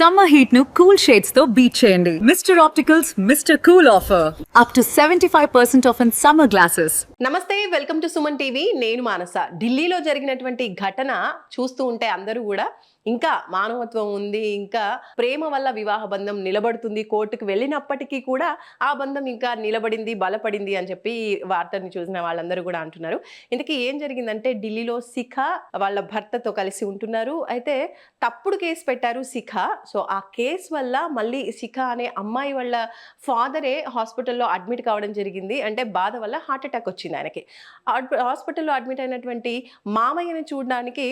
Summer heat ను cool shades తో beat చేయండి. Mister opticals mister cool offer up to 75% of in summer glasses. నమస్తే, welcome to Suman TV. నేను మానస. ఢిల్లీలో జరిగినటువంటి ఘటన చూస్తూ ఉంటే అందరూ కూడా ఇంకా మానవత్వం ఉంది, ఇంకా ప్రేమ వల్ల వివాహ బంధం నిలబడుతుంది, కోర్టుకు వెళ్ళినప్పటికీ కూడా ఆ బంధం ఇంకా నిలబడింది, బలపడింది అని చెప్పి వార్తని చూసిన వాళ్ళందరూ కూడా అంటున్నారు. ఇంతకీ ఏం జరిగిందంటే, ఢిల్లీలో శిఖ వాళ్ళ భర్తతో కలిసి ఉంటున్నారు. అయితే తప్పుడు కేసు పెట్టారు శిఖ. సో ఆ కేసు వల్ల మళ్ళీ శిఖ అనే అమ్మాయి వాళ్ళ ఫాదరే హాస్పిటల్లో అడ్మిట్ కావడం జరిగింది. అంటే బాధ వల్ల హార్ట్ అటాక్ వచ్చింది ఆయనకి. హాస్పిటల్లో అడ్మిట్ అయినటువంటి మామయ్యని చూడడానికి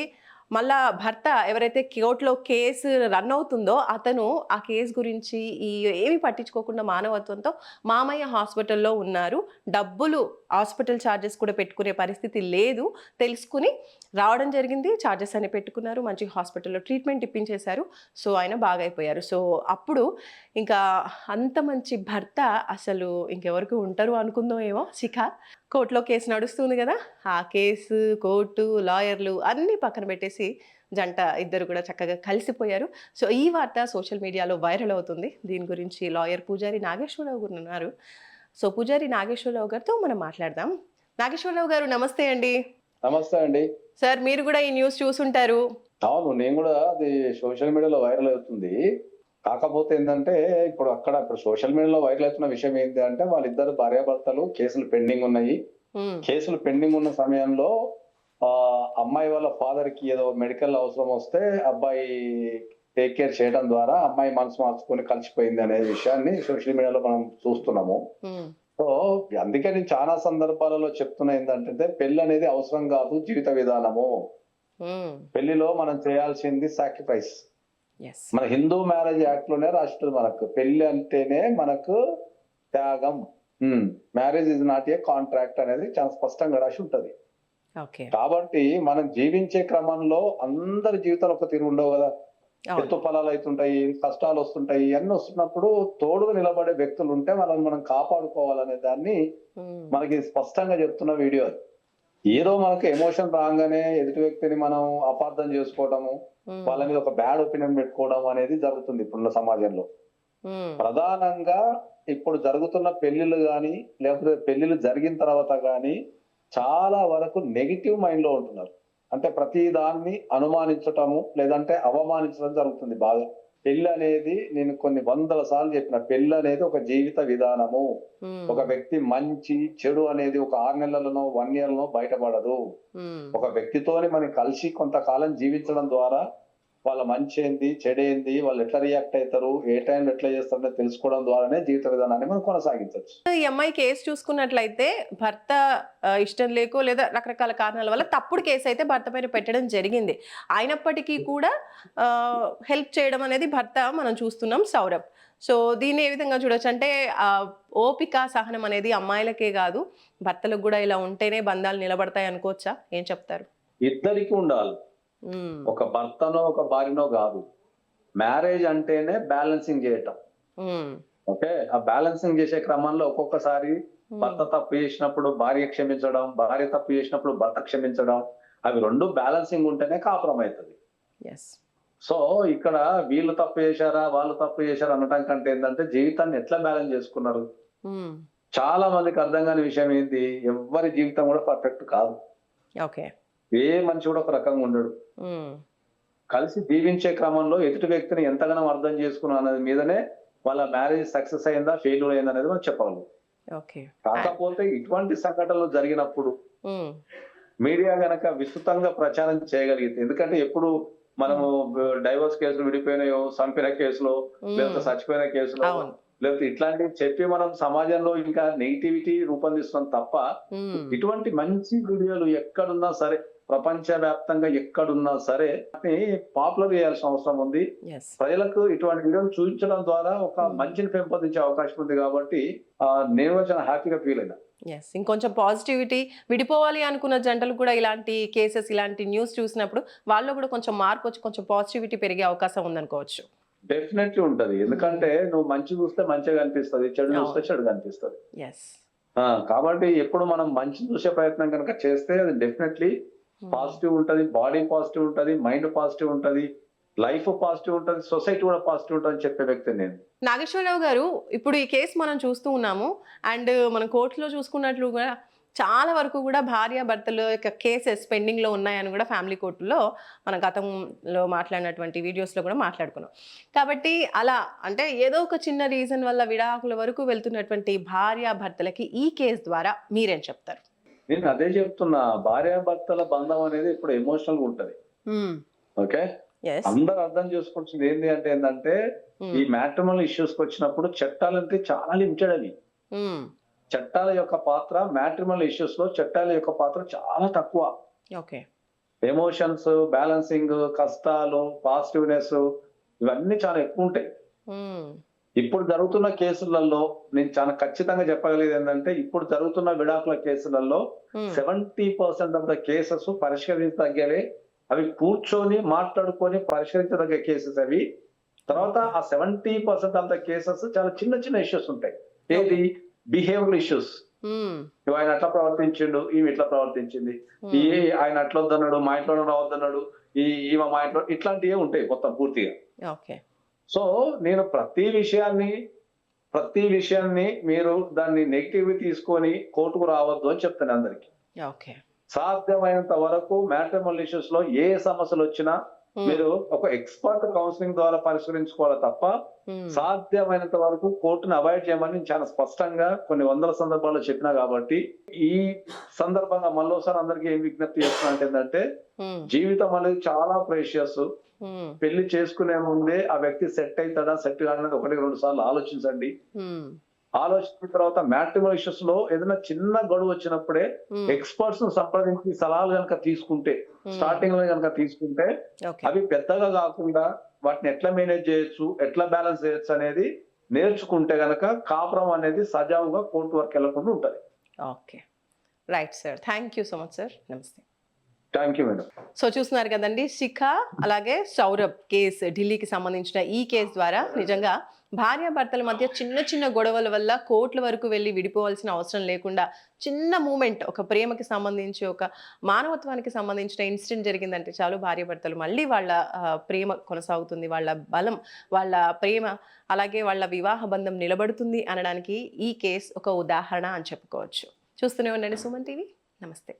మళ్ళా భర్త ఎవరైతే కోర్టులో కేసు రన్ అవుతుందో అతను ఆ కేసు గురించి ఏమి పట్టించుకోకుండా మానవత్వంతో మామయ్య హాస్పిటల్లో ఉన్నారు, డబ్బులు హాస్పిటల్ ఛార్జెస్ కూడా పెట్టుకునే పరిస్థితి లేదు తెలుసుకుని రావడం జరిగింది. ఛార్జెస్ అని పెట్టుకున్నారు, మంచి హాస్పిటల్లో ట్రీట్మెంట్ ఇప్పించేశారు. సో ఆయన బాగైపోయారు. సో అప్పుడు ఇంకా అంత మంచి భర్త అసలు ఇంకెవరికి ఉంటారు అనుకుందాం ఏమో. శిఖ కోర్టులో కేసు నడుస్తుంది కదా, ఆ కేసు, కోర్టు, లాయర్లు అన్నీ పక్కన పెట్టేసి జంట ఇద్దరు కూడా చక్కగా కలిసిపోయారు. సో ఈ వార్త సోషల్ మీడియాలో వైరల్ అవుతుంది. దీని గురించి లాయర్ పూజారి నాగేశ్వరరావు గారు ఉన్నారు. సో పూజారి నాగేశ్వరరావు గారితో మనం మాట్లాడదాం. నాగేశ్వరరావు గారు నమస్తే అండి. నమస్తే అండి సార్, మీరు కూడా ఈ న్యూస్ చూసుంటారు. అవును, నేను కూడా అది సోషల్ మీడియాలో వైరల్ అవుతుంది. కాకపోతే ఏంటంటే ఇప్పుడు సోషల్ మీడియాలో వైరల్ అవుతున్న విషయం ఏంటి అంటే, వాళ్ళిద్దరు భార్యాభర్తలు కేసులు పెండింగ్ ఉన్నాయి. కేసులు పెండింగ్ ఉన్న సమయంలో అమ్మాయి వాళ్ళ ఫాదర్ కి ఏదో మెడికల్ అవసరం వస్తే అబ్బాయి టేక్ కేర్ చేయడం ద్వారా అమ్మాయి మనసు మార్చుకొని కలిసిపోయింది అనే విషయాన్ని సోషల్ మీడియాలో మనం చూస్తున్నాము. సో అందుకే నేను చాలా సందర్భాలలో చెప్తున్నా ఏంటంటే, పెళ్లి అనేది అవసరం కాదు, జీవిత విధానము. పెళ్లిలో మనం చేయాల్సింది సాక్రిఫైస్. మన హిందూ మ్యారేజ్ యాక్ట్ లోనే రాష్ట్రం మనకు పెళ్లి అంటేనే మనకు త్యాగం. Marriage is not a contract అనేది చాలా స్పష్టంగా రాసి ఉంటది. కాబట్టి మనం జీవించే క్రమంలో అందరి జీవితాలు ఒక తీరు ఉండవు కదా. ఎత్తు ఫలాలు అవుతుంటాయి, కష్టాలు వస్తుంటాయి. ఇవన్నీ వస్తున్నప్పుడు తోడుగా నిలబడే వ్యక్తులు ఉంటే వాళ్ళని మనం కాపాడుకోవాలనే దాన్ని మనకి స్పష్టంగా చెప్తున్న వీడియో. ఏదో మనకు ఎమోషన్ రాగానే ఎదుటి వ్యక్తిని మనం అపార్థం చేసుకోవడము, వాళ్ళ మీద ఒక బ్యాడ్ ఒపీనియన్ పెట్టుకోవడం అనేది జరుగుతుంది ఇప్పుడున్న సమాజంలో. ప్రధానంగా ఇప్పుడు జరుగుతున్న పెళ్లిళ్ళు గాని, లేకపోతే పెళ్లిళ్ళు జరిగిన తర్వాత గాని చాలా వరకు నెగిటివ్ మైండ్ లో ఉంటున్నారు. అంటే ప్రతి దాన్ని అనుమానించటము, లేదంటే అవమానించడం జరుగుతుంది బాగా. పెళ్లి అనేది నేను కొన్ని వందల సార్లు చెప్పిన, పెళ్లి అనేది ఒక జీవిత విధానము. ఒక వ్యక్తి మంచి చెడు అనేది ఒక 6 నెలలనో 1 yearలో బయటపడదు. ఒక వ్యక్తితోని మనం కలిసి కొంతకాలం జీవించడం ద్వారా వాళ్ళ మంచి ఏంది, చెడేంది, వాళ్ళు ఎట్లా రియాక్ట్ అవుతారు, ఏ టైంలో ఎట్లా చేస్తారో తెలుసుకోవడం ద్వారానే జీవిత విధానాన్ని మనం కొనసాగించవచ్చు. ఈ అమ్మాయి కేసు చూసుకున్నట్లయితే భర్త ఇష్టం లేకో లేదా రకరకాల కారణాల వల్ల తప్పుడు కేసు అయితే భర్త పైన పెట్టడం జరిగింది. అయినప్పటికీ కూడా హెల్ప్ చేయడం అనేది భర్త మనం చూస్తున్నాం, సౌరభ్. సో దీన్ని ఏ విధంగా చూడొచ్చు అంటే, ఓపిక, సహనం అనేది అమ్మాయిలకే కాదు భర్తలకు కూడా ఇలా ఉంటేనే బంధాలు నిలబడతాయి అనుకోవచ్చా? ఏం చెప్తారు? ఇద్దరికి ఉండాలి, ఒక భర్తనో ఒక భార్యనో కాదు. మ్యారేజ్ అంటేనే బ్యాలెన్సింగ్ చేయటం. ఓకే, ఆ బ్యాలెన్సింగ్ చేసే క్రమంలో ఒక్కొక్కసారి భర్త తప్పు చేసినప్పుడు భార్య క్షమించడం, భార్య తప్పు చేసినప్పుడు భర్త క్షమించడం, అవి రెండు బ్యాలెన్సింగ్ ఉంటేనే కాపురం అవుతుంది. సో ఇక్కడ వీళ్ళు తప్పు చేశారా, వాళ్ళు తప్పు చేశారా అనటం కంటే ఏంటంటే, జీవితాన్ని ఎట్లా బ్యాలెన్స్ చేసుకున్నారు. చాలా మందికి అర్థం కాని విషయం ఏంటి, ఎవరి జీవితం కూడా పర్ఫెక్ట్ కాదు. ఏ మనిషి కూడా ఒక రకంగా ఉండడు. కలిసి జీవించే క్రమంలో ఎదుటి వ్యక్తిని ఎంతగానో అర్థం చేసుకున్నా అనేది మీదనే వాళ్ళ మ్యారేజ్ సక్సెస్ అయిందా, ఫెయిల్యూర్ అయిందా అనేది మనం చెప్పగలం. కాకపోతే ఇటువంటి సంఘటనలు జరిగినప్పుడు మీడియా గనక విస్తృతంగా ప్రచారం చేయగలిగితే, ఎందుకంటే ఎప్పుడు మనము డైవర్స్ కేసులు విడిపోయినాయో, చంపిన కేసులో, లేకపోతే చచ్చిపోయిన కేసులో, లేకపోతే ఇట్లాంటివి చెప్పి మనం సమాజంలో ఇంకా నెగిటివిటీ రూపొందిస్తున్నాం తప్ప, ఇటువంటి మంచి వీడియోలు ఎక్కడున్నా సరే, ప్రపంచ వ్యాప్తంగా ఎక్కడున్నా సరే పాపులర్ చేయాల్సిన అవసరం ఉంది. ప్రజలకు ఇటువంటి వీడియోలు చూపించడం ద్వారా ఒక మంచిని పెంపొందించే అవకాశం ఉంది. కాబట్టి నేను చాలా హ్యాపీగా ఫీల్ అయినా. ఇంకొంచెం పాజిటివిటీ, విడిపోవాలి అనుకున్న జంటలు కూడా ఇలాంటి కేసెస్, ఇలాంటి న్యూస్ చూసినప్పుడు వాళ్ళు కూడా కొంచెం మార్పు వచ్చి కొంచెం పాజిటివిటీ పెరిగే అవకాశం ఉందనుకోవచ్చు. డెఫినెట్లీ ఉంటది. ఎందుకంటే నువ్వు మంచి చూస్తే మంచిగా కనిపిస్తుంది, చెడు చూస్తే చెడు కనిపిస్తుంది. కాబట్టి ఎప్పుడు మనం మంచి చూసే ప్రయత్నం కనుక చేస్తే అది డెఫినెట్లీ పాజిటివ్ ఉంటది, బాడీ పాజిటివ్ ఉంటది, మైండ్ పాజిటివ్ ఉంటది, లైఫ్ పాజిటివ్ ఉంటుంది, సొసైటీ కూడా పాజిటివ్ ఉంటుంది అని చెప్పే వ్యక్తి నేను. నాగేశ్వరరావు గారు, ఇప్పుడు ఈ కేసు మనం చూస్తూ ఉన్నాము. అండ్ మనం కోర్టులో చూసుకున్నట్లు కూడా చాలా వరకు కూడా భార్యాభర్తల యొక్క కేసెస్ పెండింగ్లో ఉన్నాయని కూడా ఫ్యామిలీ కోర్టులో మన గతంలో మాట్లాడినటువంటి వీడియోస్లో కూడా మాట్లాడుకున్నాం. కాబట్టి అలా అంటే ఏదో ఒక చిన్న రీజన్ వల్ల విడాకుల వరకు వెళ్తున్నటువంటి భార్యాభర్తలకి ఈ కేసు ద్వారా మీరేం చెప్తారు? నేను అదే చెప్తున్నా, భార్యాభర్తల బంధం అనేది ఇప్పుడు ఎమోషనల్ గా ఉంటది. ఓకే, అందరు అర్థం చేసుకుంటుంది ఏంటంటే ఈ మ్యాట్రిమోనల్ ఇష్యూస్ కి వచ్చినప్పుడు చట్టాలంటే చాలా లిమిటెడ్ అవి. చట్టాల యొక్క పాత్ర మ్యాట్రిమోనల్ ఇష్యూస్ లో చట్టాల యొక్క పాత్ర చాలా తక్కువ. ఎమోషన్స్, బ్యాలెన్సింగ్, కష్టాలు, పాజిటివ్నెస్ ఇవన్నీ చాలా ఎక్కువ ఉంటాయి. ఇప్పుడు జరుగుతున్న కేసులలో నేను చాలా ఖచ్చితంగా చెప్పగలిగేది ఏంటంటే, ఇప్పుడు జరుగుతున్న విడాకుల కేసులలో 70% ఆఫ్ ద కేసెస్ పరిష్కరించదగ్గవే. అవి కూర్చొని మాట్లాడుకొని పరిష్కరించదగ్గ కేసెస్ అవి. తర్వాత ఆ 70% ఆఫ్ ద కేసెస్ చాలా చిన్న చిన్న ఇష్యూస్ ఉంటాయి. ఏది? Behavioural issues. ఆయన అట్లా ప్రవర్తించిండు, ఈమె ఇట్లా ప్రవర్తించింది, ఆయన అట్లా వద్దన్నాడు, మా ఇంట్లో రావద్దన్నాడు, ఈమె మా ఇంట్లో, ఇట్లాంటివే ఉంటాయి మొత్తం పూర్తిగా. సో నేను ప్రతి విషయాన్ని మీరు దాన్ని నెగిటివ్ తీసుకొని కోర్టుకు రావద్దు అని చెప్తాను అందరికి. సాధ్యమైనంత వరకు మ్యాట్రిమోనల్ ఇష్యూస్ లో ఏ సమస్యలు వచ్చినా మీరు ఒక ఎక్స్పర్ట్ కౌన్సిలింగ్ ద్వారా పరిష్కరించుకోవాలి తప్ప సాధ్యమైనంత వరకు కోర్టును అవాయిడ్ చేయమని నేను చాలా స్పష్టంగా కొన్ని వందల సందర్భాల్లో చెప్పినా. కాబట్టి ఈ సందర్భంగా మళ్ళీసారి అందరికీ ఏం విజ్ఞప్తి చేస్తున్నా ఏంటంటే, జీవితం అనేది చాలా ప్రేషియస్. పెళ్లి చేసుకునే ముందే ఆ వ్యక్తి సెట్ అవుతాడా, సెట్ కాదనేది 1-2 సార్లు ఆలోచించండి. ఆలోచించిన తర్వాత మ్యాట్రిమోనల్ ఇష్యూస్ లో ఏదైనా చిన్న గొడవ వచ్చినప్పుడే ఎక్స్పర్ట్స్ ను సంప్రదించి సలహాలు కనుక తీసుకుంటే, స్టార్టింగ్ లో కనుక తీసుకుంటే అవి పెద్దగా కాకుండా వాటిని ఎట్లా మేనేజ్ చేయొచ్చు, ఎట్లా బ్యాలెన్స్ చేయొచ్చు అనేది నేర్చుకుంటే గనక కాపురం అనేది సజావుగా కోర్టు వరకు వెళ్లకుండా ఉంటది. Okay, right sir. Thank you so much sir. నమస్తే. Thank you madam. సో చూస్తున్నారు కదండి, శిఖ అలాగే సౌరభ్ కేసు, ఢిల్లీకి సంబంధించిన ఈ కేసు ద్వారా నిజంగా భార్యాభర్తల మధ్య చిన్న చిన్న గొడవల వల్ల కోర్టుల వరకు వెళ్ళి విడిపోవాల్సిన అవసరం లేకుండా చిన్న మూమెంట్, ఒక ప్రేమకి సంబంధించి, ఒక మానవత్వానికి సంబంధించిన ఇన్సిడెంట్ జరిగిందంటే చాలు, భార్యాభర్తలు మళ్ళీ వాళ్ళ ప్రేమ కొనసాగుతుంది, వాళ్ళ బలం, వాళ్ళ ప్రేమ, అలాగే వాళ్ళ వివాహ బంధం నిలబడుతుంది అనడానికి ఈ కేసు ఒక ఉదాహరణ అని చెప్పుకోవచ్చు. చూస్తూనే ఉండండి సుమన్ టీవీ. నమస్తే.